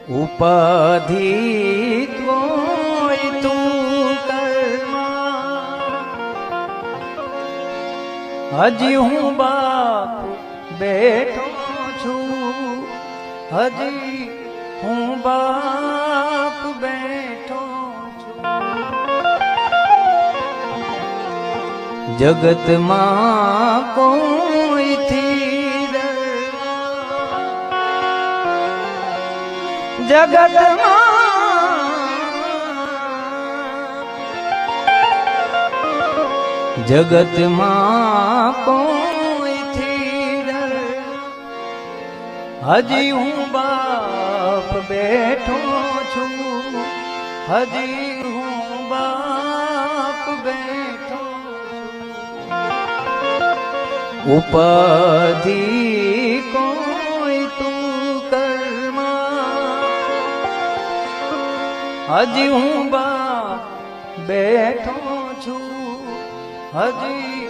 ઉપાધિ તોય તું કરમાં હજી હું બાપ બેઠો છું હજી હું બાપ બેઠો છું જગતમાં કોઈથી જગતમાં કોઈથી ડર હજી હું બાપ બેઠો છું હજી હું બાપ બેઠો છું ઉપાધિ કોઈ તું હજી હું બાપ બેઠો છું હજી